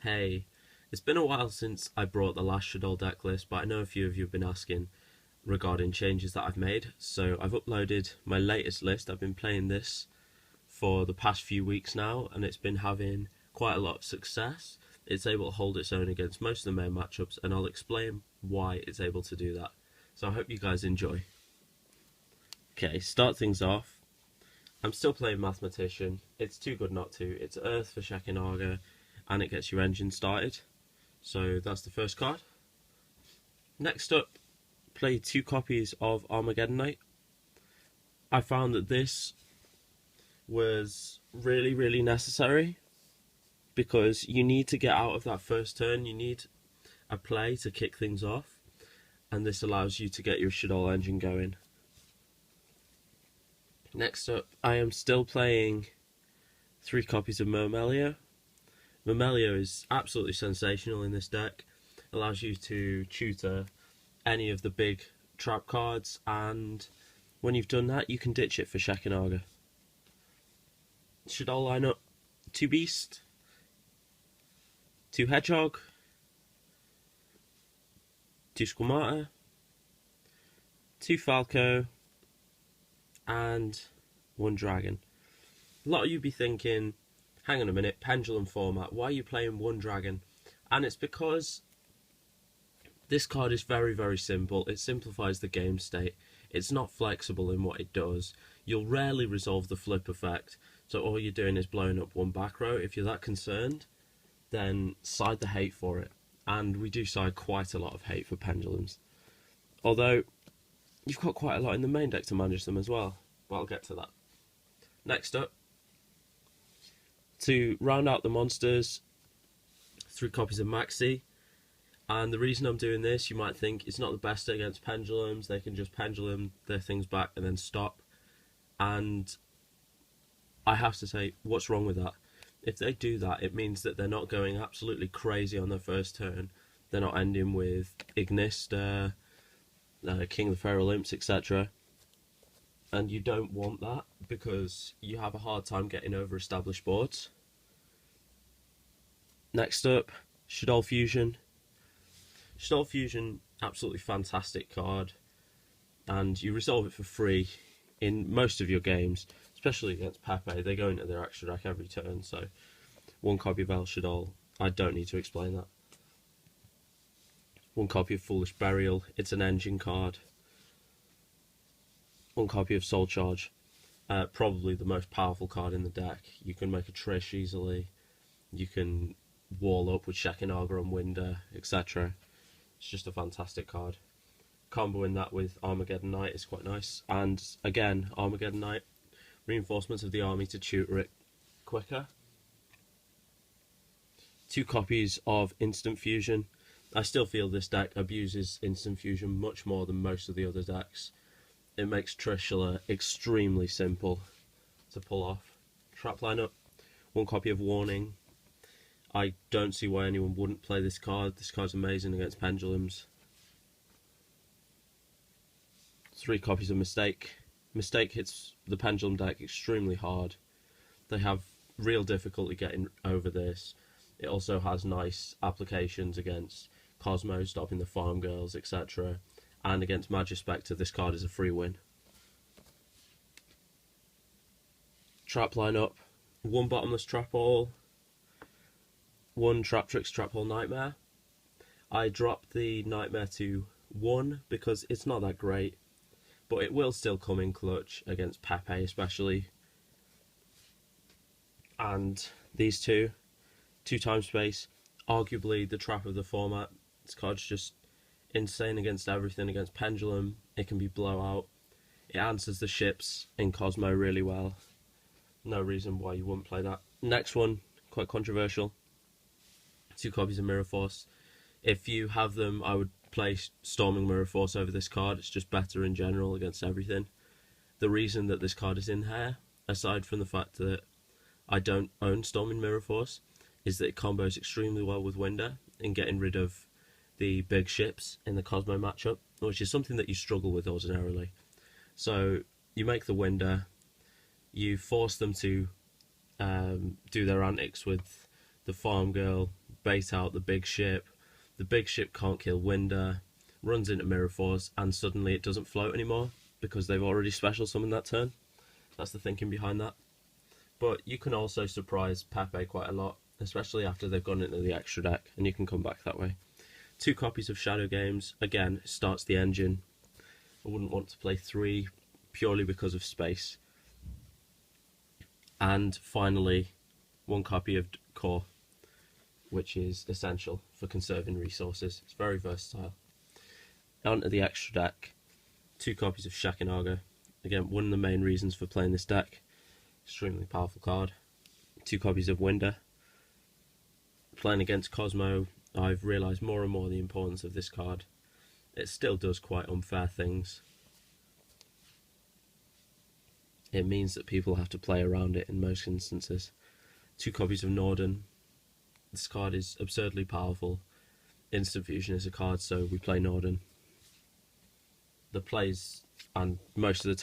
Hey, it's been a while since I brought the last Shaddoll deck list, but I know a few of you have been asking regarding changes that I've made. So I've uploaded my latest list. I've been playing this for the past few weeks now, and it's been having quite a lot of success. It's able to hold its own against most of the main matchups, and I'll explain why it's able to do that. So I hope you guys enjoy. Okay, start things off. I'm still playing Mathematician. It's too good not to. It's Earth for Shekinaga, and it gets your engine started. So that's the first card. Next up, play 2 copies of Armageddon Knight. I found that this was really necessary because you need to get out of that first turn. You need a play to kick things off, and this allows you to get your Shaddoll engine going. Next up, I am still playing 3 copies of Myrmelio. Myrmelio is absolutely sensational in this deck. Allows you to tutor any of the big trap cards, and when you've done that, you can ditch it for Shekinaga. Shaddoll lineup: 2 Beast, 2 Hedgehog, 2 Squamata, 2 Falco, and 1 Dragon. A lot of you be thinking, hang on a minute, pendulum format, why are you playing 1 Dragon? And it's because this card is very simple. It simplifies the game state. It's not flexible in what it does. You'll rarely resolve the flip effect, so all you're doing is blowing up 1 back row. If you're that concerned, then side the hate for it. And we do side quite a lot of hate for pendulums. Although, you've got quite a lot in the main deck to manage them as well. But I'll get to that. Next up, to round out the monsters, 3 copies of Maxi. And the reason I'm doing this, you might think it's not the best against pendulums. They can just pendulum their things back and then stop. And I have to say, what's wrong with that? If they do that, it means that they're not going absolutely crazy on their first turn. They're not ending with Ignista, King of the Feral Imps, etc. And you don't want that because you have a hard time getting over established boards. Next up, Shaddoll Fusion. Shaddoll Fusion, absolutely fantastic card, and you resolve it for free in most of your games, especially against Pepe. They go into their extra deck every turn, so 1 copy of El Shaddoll, I don't need to explain that. 1 copy of Foolish Burial, it's an engine card. 1 copy of Soul Charge, probably the most powerful card in the deck. You can make a Trish easily, you can wall up with Shekinaga and Winder, etc. It's just a fantastic card. Comboing that with Armageddon Knight is quite nice. And again, Armageddon Knight, reinforcements of the army to tutor it quicker. 2 copies of Instant Fusion. I still feel this deck abuses Instant Fusion much more than most of the other decks. It makes Trishula extremely simple to pull off. Trap lineup, 1 copy of Warning. I don't see why anyone wouldn't play this card. This card's amazing against pendulums. 3 copies of Mistake. Mistake hits the pendulum deck extremely hard. They have real difficulty getting over this. It also has nice applications against Cosmo, stopping the farm girls, etc. And against Magispectre, this card is a free win. Trap lineup: 1 Bottomless Trap All, 1 Traptrix Trap Hole Nightmare. I dropped the Nightmare to 1 because it's not that great, but it will still come in clutch against Pepe especially. And these 2 Time Space, arguably the trap of the format. This card's just insane against everything. Against Pendulum, it can be blowout. It answers the ships in Cosmo really well. No reason why you wouldn't play that. Next one, quite controversial. 2 copies of Mirror Force. If you have them, I would play Storming Mirror Force over this card. It's just better in general against everything. The reason that this card is in here, aside from the fact that I don't own Storming Mirror Force, is that it combos extremely well with Winder in getting rid of the big ships in the Cosmo matchup, which is something that you struggle with ordinarily. So you make the Winder, you force them to do their antics with the farm girl, bait out the big ship. The big ship can't kill Winder, runs into Mirror Force, and suddenly it doesn't float anymore because they've already special summoned that turn. That's the thinking behind that. But you can also surprise Pepe quite a lot, especially after they've gone into the extra deck, and you can come back that way. 2 copies of Shadow Games, again, starts the engine. I wouldn't want to play 3 purely because of space. And finally, 1 copy of Core, which is essential for conserving resources. It's very versatile. Onto the extra deck, 2 copies of Shakinaga. Again, one of the main reasons for playing this deck. Extremely powerful card. 2 copies of Winder. Playing against Cosmo, I've realised more and more the importance of this card. It still does quite unfair things. It means that people have to play around it in most instances. 2 copies of Norden. This card is absurdly powerful. Instant Fusion is a card, so we play Norden. The plays, and most of the time